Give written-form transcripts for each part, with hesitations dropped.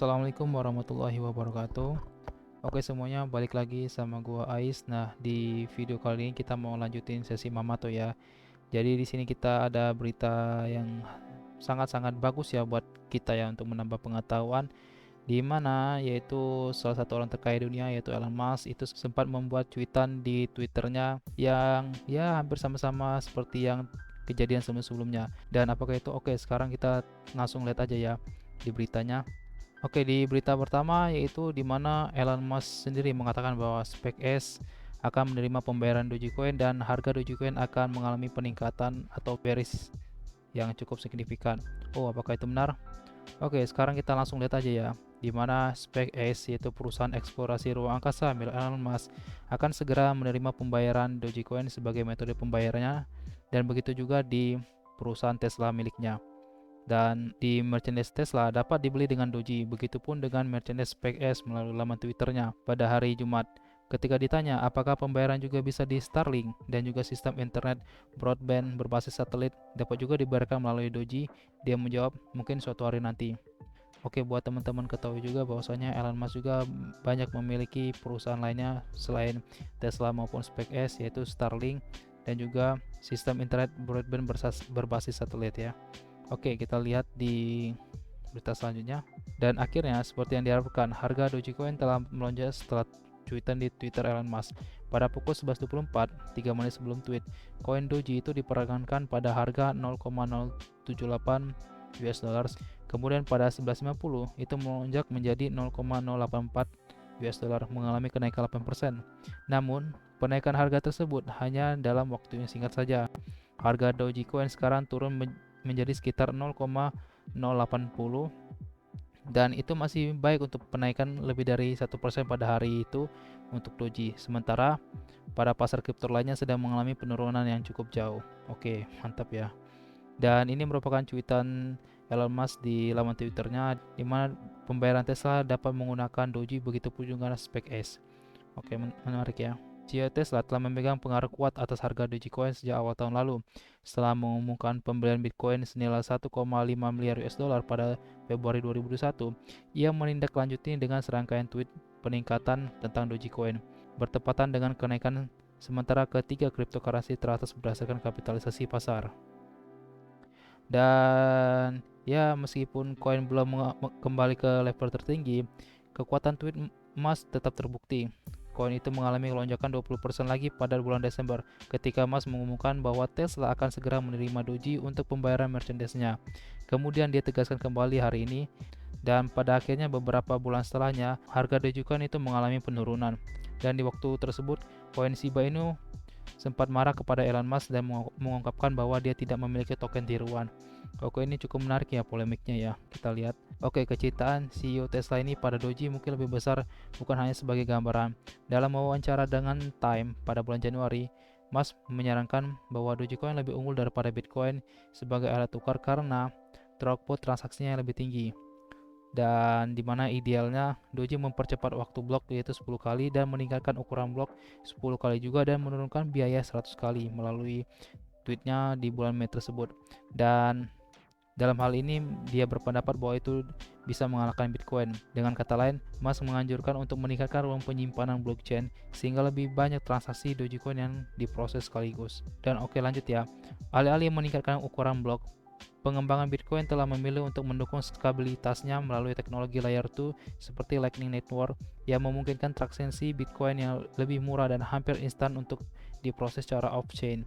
Assalamualaikum warahmatullahi wabarakatuh. Oke semuanya, balik lagi sama gua Ais. Nah, di video kali ini kita mau lanjutin sesi Mamato ya. Jadi di sini kita ada berita yang sangat-sangat bagus ya buat kita ya untuk menambah pengetahuan, di mana yaitu salah satu orang terkaya dunia yaitu Elon Musk itu sempat membuat cuitan di Twitternya yang ya hampir sama-sama seperti yang kejadian sebelum-sebelumnya. Dan apakah itu? Oke, sekarang kita langsung lihat aja ya di beritanya. Oke, di berita pertama yaitu di mana Elon Musk sendiri mengatakan bahwa SpaceX akan menerima pembayaran Dogecoin dan harga Dogecoin akan mengalami peningkatan atau bearish yang cukup signifikan. Oh, apakah itu benar? Oke, sekarang kita langsung lihat aja ya. Di mana SpaceX yaitu perusahaan eksplorasi ruang angkasa milik Elon Musk akan segera menerima pembayaran Dogecoin sebagai metode pembayarannya, dan begitu juga di perusahaan Tesla miliknya. Dan di merchandise Tesla dapat dibeli dengan Doji, begitupun dengan merchandise SpaceX melalui laman Twitternya pada hari Jumat. Ketika ditanya apakah pembayaran juga bisa di Starlink dan juga sistem internet broadband berbasis satelit dapat juga dibayarkan melalui Doji, dia menjawab mungkin suatu hari nanti. Oke, buat teman-teman ketahui juga bahwasanya Elon Musk juga banyak memiliki perusahaan lainnya selain Tesla maupun SpaceX, yaitu Starlink dan juga sistem internet broadband berbasis satelit ya. Oke, kita lihat di berita selanjutnya. Dan akhirnya, seperti yang diharapkan, harga Dogecoin telah melonjak setelah cuitan di Twitter Elon Musk. Pada pukul 11.24, 3 menit sebelum tweet, koin Doji itu diperdagangkan pada harga 0,078 US dollars. Kemudian pada 11.50 itu melonjak menjadi 0,084 US dollar, mengalami kenaikan 8%. Namun, penaikan harga tersebut hanya dalam waktu yang singkat saja. Harga Dogecoin sekarang turun menjadi sekitar 0,080, dan itu masih baik untuk penaikan lebih dari 1% pada hari itu untuk Doji. Sementara pada pasar kripto lainnya sedang mengalami penurunan yang cukup jauh. Oke, mantap ya. Dan ini merupakan cuitan Elon Musk di laman Twitternya, di mana pembayaran Tesla dapat menggunakan Doji, begitu pun juga SpaceX. Oke, menarik ya. CEO Tesla telah memegang pengaruh kuat atas harga Dogecoin sejak awal tahun lalu. Setelah mengumumkan pembelian Bitcoin senilai 1,5 miliar US dollar pada Februari 2021, ia menindaklanjuti dengan serangkaian tweet peningkatan tentang Dogecoin, bertepatan dengan kenaikan sementara ketiga cryptocurrency teratas berdasarkan kapitalisasi pasar. Dan ya, meskipun koin belum kembali ke level tertinggi, kekuatan tweet emas tetap terbukti. Koin itu mengalami lonjakan 20% lagi pada bulan Desember ketika Musk mengumumkan bahwa Tesla akan segera menerima Doji untuk pembayaran merchandise-nya. Kemudian dia tegaskan kembali hari ini, dan pada akhirnya beberapa bulan setelahnya harga Dogecoin itu mengalami penurunan. Dan di waktu tersebut, koin Shiba Inu sempat marah kepada Elon Musk dan mengungkapkan bahwa dia tidak memiliki token tiruan. Oke, ini cukup menarik ya polemiknya ya. Kita lihat. Oke, kecintaan CEO Tesla ini pada Doji mungkin lebih besar, bukan hanya sebagai gambaran. Dalam wawancara dengan Time pada bulan Januari, Musk menyarankan bahwa Dogecoin lebih unggul daripada Bitcoin sebagai alat tukar karena throughput transaksinya yang lebih tinggi, dan dimana idealnya Doji mempercepat waktu blok yaitu 10 kali dan meningkatkan ukuran blok 10 kali juga, dan menurunkan biaya 100 kali melalui tweetnya di bulan Mei tersebut. Dan dalam hal ini dia berpendapat bahwa itu bisa mengalahkan Bitcoin. Dengan kata lain, Musk menganjurkan untuk meningkatkan ruang penyimpanan blockchain sehingga lebih banyak transaksi Dogecoin yang diproses sekaligus. Dan oke, lanjut ya. Alih-alih meningkatkan ukuran blok, pengembangan Bitcoin telah memilih untuk mendukung skabilitasnya melalui teknologi layer 2 seperti Lightning Network yang memungkinkan transaksi Bitcoin yang lebih murah dan hampir instan untuk diproses secara off-chain.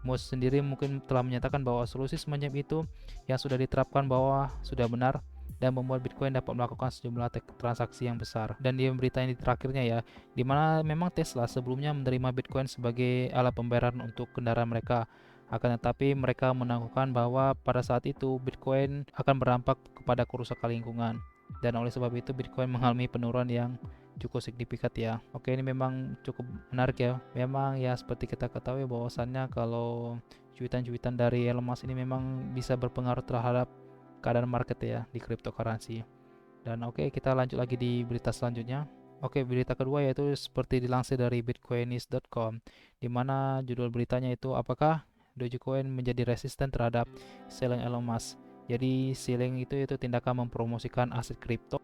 Musk sendiri mungkin telah menyatakan bahwa solusi semacam itu yang sudah diterapkan bahwa sudah benar dan membuat Bitcoin dapat melakukan sejumlah transaksi yang besar. Dan di berita ini terakhirnya ya, dimana memang Tesla sebelumnya menerima Bitcoin sebagai alat pembayaran untuk kendaraan mereka. Akan tetapi mereka menangguhkan bahwa pada saat itu Bitcoin akan berdampak kepada kerusakan lingkungan, dan oleh sebab itu Bitcoin mengalami penurunan yang cukup signifikan ya. Oke, ini memang cukup menarik ya. Memang ya seperti kita ketahui bahwasannya kalau cuitan-cuitan dari Elon Musk ini memang bisa berpengaruh terhadap keadaan market ya di cryptocurrency. Dan oke, kita lanjut lagi di berita selanjutnya. Oke, berita kedua yaitu seperti dilansir dari bitcoinist.com, di mana judul beritanya itu apakah Dogecoin menjadi resisten terhadap selling Elon Musk. Jadi selling itu tindakan mempromosikan aset kripto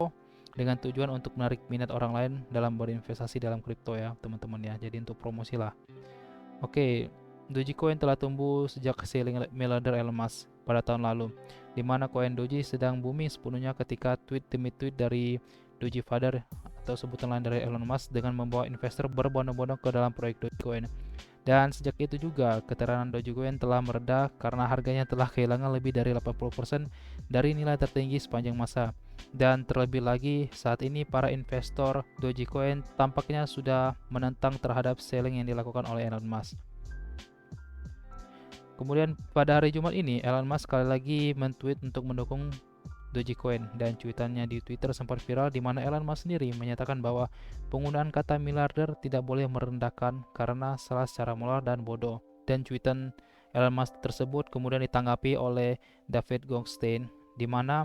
dengan tujuan untuk menarik minat orang lain dalam berinvestasi dalam kripto ya teman-teman ya. Jadi untuk promosi lah. Oke, Dogecoin telah tumbuh sejak selling miliarder Elon Musk pada tahun lalu, di mana koin Doji sedang booming sepenuhnya ketika tweet demi tweet dari Doji Father atau sebutan lain dari Elon Musk dengan membawa investor berbondong-bondong ke dalam proyek Dogecoin. Dan sejak itu juga keterangan Dogecoin telah mereda karena harganya telah kehilangan lebih dari 80% dari nilai tertinggi sepanjang masa. Dan terlebih lagi saat ini para investor Dogecoin tampaknya sudah menentang terhadap selling yang dilakukan oleh Elon Musk. Kemudian pada hari Jumat ini Elon Musk sekali lagi men-tweet untuk mendukung Dogecoin dan cuitannya di Twitter sempat viral di mana Elon Musk sendiri menyatakan bahwa penggunaan kata miliarder tidak boleh merendahkan karena salah secara moral dan bodoh. Dan cuitan Elon Musk tersebut kemudian ditanggapi oleh David Goldstein, di mana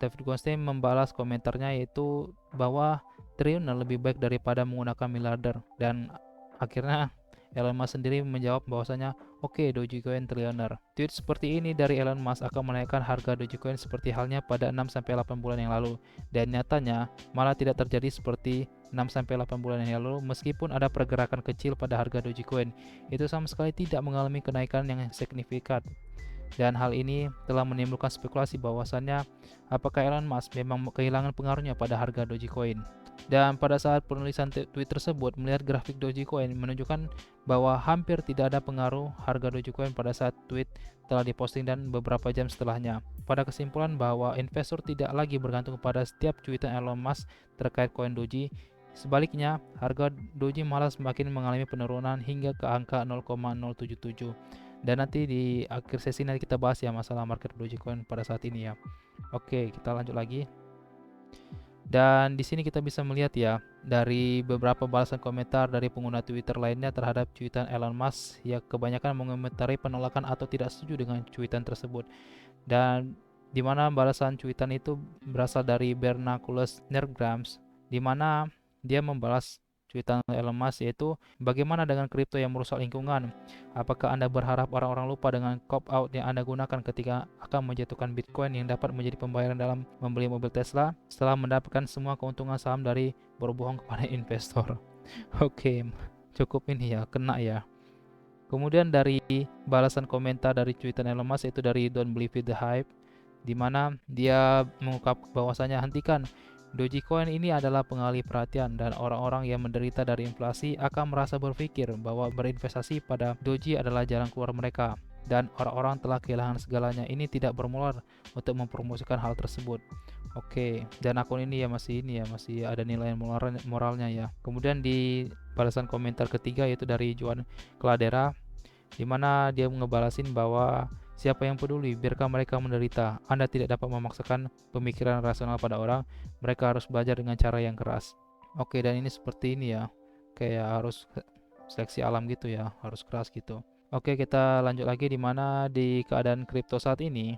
David Goldstein membalas komentarnya yaitu bahwa triliuner lebih baik daripada menggunakan miliarder, dan akhirnya Elon Musk sendiri menjawab bahwasanya oke, Dogecoin triliuner. Tweet seperti ini dari Elon Musk akan menaikkan harga Dogecoin seperti halnya pada 6-8 bulan yang lalu, dan nyatanya malah tidak terjadi seperti 6-8 bulan yang lalu. Meskipun ada pergerakan kecil pada harga Dogecoin, itu sama sekali tidak mengalami kenaikan yang signifikan. Dan hal ini telah menimbulkan spekulasi bahwasannya apakah Elon Musk memang kehilangan pengaruhnya pada harga Dogecoin. Dan pada saat penulisan tweet tersebut, melihat grafik Dogecoin menunjukkan bahwa hampir tidak ada pengaruh harga Dogecoin pada saat tweet telah diposting dan beberapa jam setelahnya. Pada kesimpulan bahwa investor tidak lagi bergantung pada setiap cuitan Elon Musk terkait koin Doge. Sebaliknya, harga Doge malah semakin mengalami penurunan hingga ke angka 0,077. Dan nanti di akhir sesi nanti kita bahas ya masalah market Dogecoin pada saat ini ya. Oke, kita lanjut lagi. Dan di sini kita bisa melihat ya dari beberapa balasan komentar dari pengguna Twitter lainnya terhadap cuitan Elon Musk yang kebanyakan mengomentari penolakan atau tidak setuju dengan cuitan tersebut. Dan di mana balasan cuitan itu berasal dari Bernaculus Nerdgrams, di mana dia membalas cuitan Elon Musk yaitu bagaimana dengan kripto yang merusak lingkungan? Apakah Anda berharap orang-orang lupa dengan cop-out yang Anda gunakan ketika akan menjatuhkan Bitcoin yang dapat menjadi pembayaran dalam membeli mobil Tesla setelah mendapatkan semua keuntungan saham dari berbohong kepada investor? Oke, cukup ini ya, kena ya. Kemudian dari balasan komentar dari cuitan Elon Musk yaitu dari Don't Believe the Hype, di mana dia mengungkap bahwasanya hentikan Dogecoin ini adalah pengalih perhatian dan orang-orang yang menderita dari inflasi akan merasa berpikir bahwa berinvestasi pada Doge adalah jalan keluar mereka, dan orang-orang telah kehilangan segalanya. Ini tidak bermoral untuk mempromosikan hal tersebut. Oke, dan akun ini ya masih ada nilai moralnya ya. Kemudian di balasan komentar ketiga yaitu dari Juan Cladera, di mana dia ngebalasin bahwa siapa yang peduli, biarkan mereka menderita. Anda tidak dapat memaksakan pemikiran rasional pada orang, mereka harus belajar dengan cara yang keras. Oke, dan ini seperti ini ya, kayak harus seleksi alam gitu ya, harus keras gitu. Oke, kita lanjut lagi di mana di keadaan kripto saat ini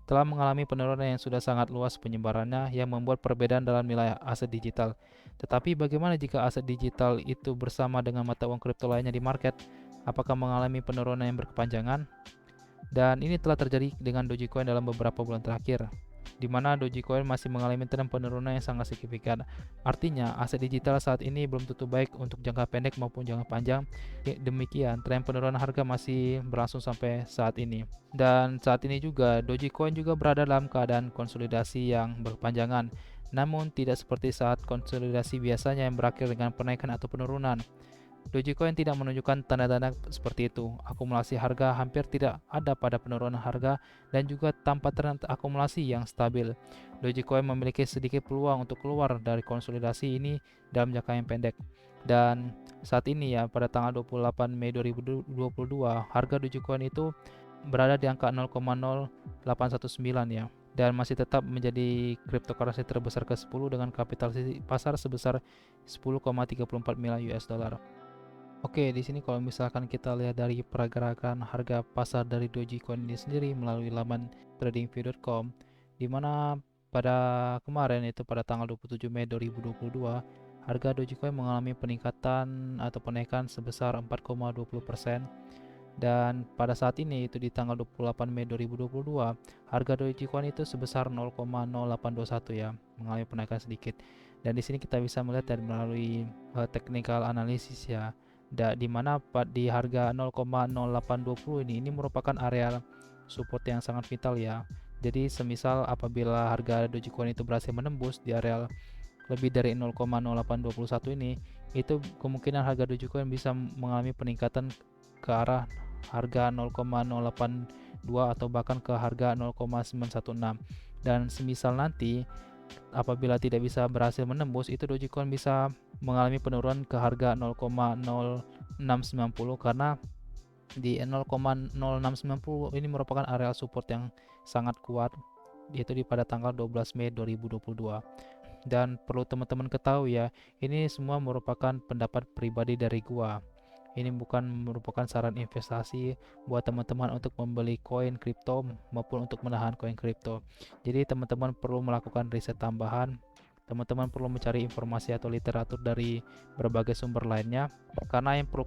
telah mengalami penurunan yang sudah sangat luas penyebarannya yang membuat perbedaan dalam nilai aset digital. Tetapi bagaimana jika aset digital itu bersama dengan mata uang kripto lainnya di market? Apakah mengalami penurunan yang berkepanjangan? Dan ini telah terjadi dengan Dogecoin dalam beberapa bulan terakhir, di mana Dogecoin masih mengalami tren penurunan yang sangat signifikan. Artinya, aset digital saat ini belum tentu baik untuk jangka pendek maupun jangka panjang. Demikian, tren penurunan harga masih berlangsung sampai saat ini. Dan saat ini juga, Dogecoin juga berada dalam keadaan konsolidasi yang berkepanjangan. Namun, tidak seperti saat konsolidasi biasanya yang berakhir dengan penaikan atau penurunan. Dogecoin tidak menunjukkan tanda-tanda seperti itu. Akumulasi harga hampir tidak ada pada penurunan harga dan juga tanpa tren akumulasi yang stabil. Dogecoin memiliki sedikit peluang untuk keluar dari konsolidasi ini dalam jangka yang pendek. Dan saat ini ya pada tanggal 28 Mei 2022 harga Dogecoin itu berada di angka 0,0819 ya, dan masih tetap menjadi cryptocurrency terbesar ke-10 dengan kapitalisasi pasar sebesar 10,34 miliar US dollar. Oke, di sini kalau misalkan kita lihat dari pergerakan harga pasar dari Dogecoin ini sendiri melalui laman tradingview.com, di mana pada kemarin itu pada tanggal 27 Mei 2022, harga Dogecoin mengalami peningkatan atau penaikan sebesar 4,20%, Dan pada saat ini itu di tanggal 28 Mei 2022, harga Dogecoin itu sebesar 0,0821 ya, mengalami penaikan sedikit. Dan di sini kita bisa melihat dan melalui technical analysis ya, di mana di harga 0,0820 ini merupakan area support yang sangat vital ya. Jadi semisal apabila harga Dogecoin itu berhasil menembus di area lebih dari 0,0821 ini, itu kemungkinan harga Dogecoin bisa mengalami peningkatan ke arah harga 0,082 atau bahkan ke harga 0,916. Dan semisal nanti apabila tidak bisa berhasil menembus, itu Dogecoin bisa mengalami penurunan ke harga 0,0690 karena di 0,0690 ini merupakan area support yang sangat kuat, yaitu pada tanggal 12 Mei 2022. Dan perlu teman-teman ketahui ya, ini semua merupakan pendapat pribadi dari gua. Ini bukan merupakan saran investasi buat teman-teman untuk membeli koin kripto maupun untuk menahan koin kripto. Jadi teman-teman perlu melakukan riset tambahan. Teman-teman perlu mencari informasi atau literatur dari berbagai sumber lainnya, karena yang perlu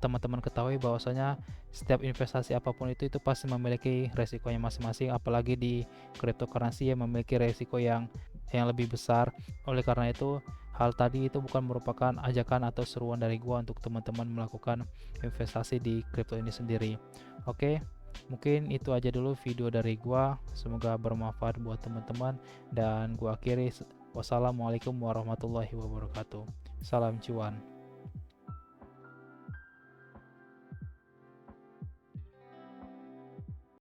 teman-teman ketahui bahwasanya setiap investasi apapun itu pasti memiliki resikonya masing-masing, apalagi di cryptocurrency yang memiliki resiko yang lebih besar. Oleh karena itu, hal tadi itu bukan merupakan ajakan atau seruan dari gua untuk teman-teman melakukan investasi di kripto ini sendiri. Oke, mungkin itu aja dulu video dari gua. Semoga bermanfaat buat teman-teman, dan gua akhiri. Wassalamualaikum warahmatullahi wabarakatuh. Salam cuan.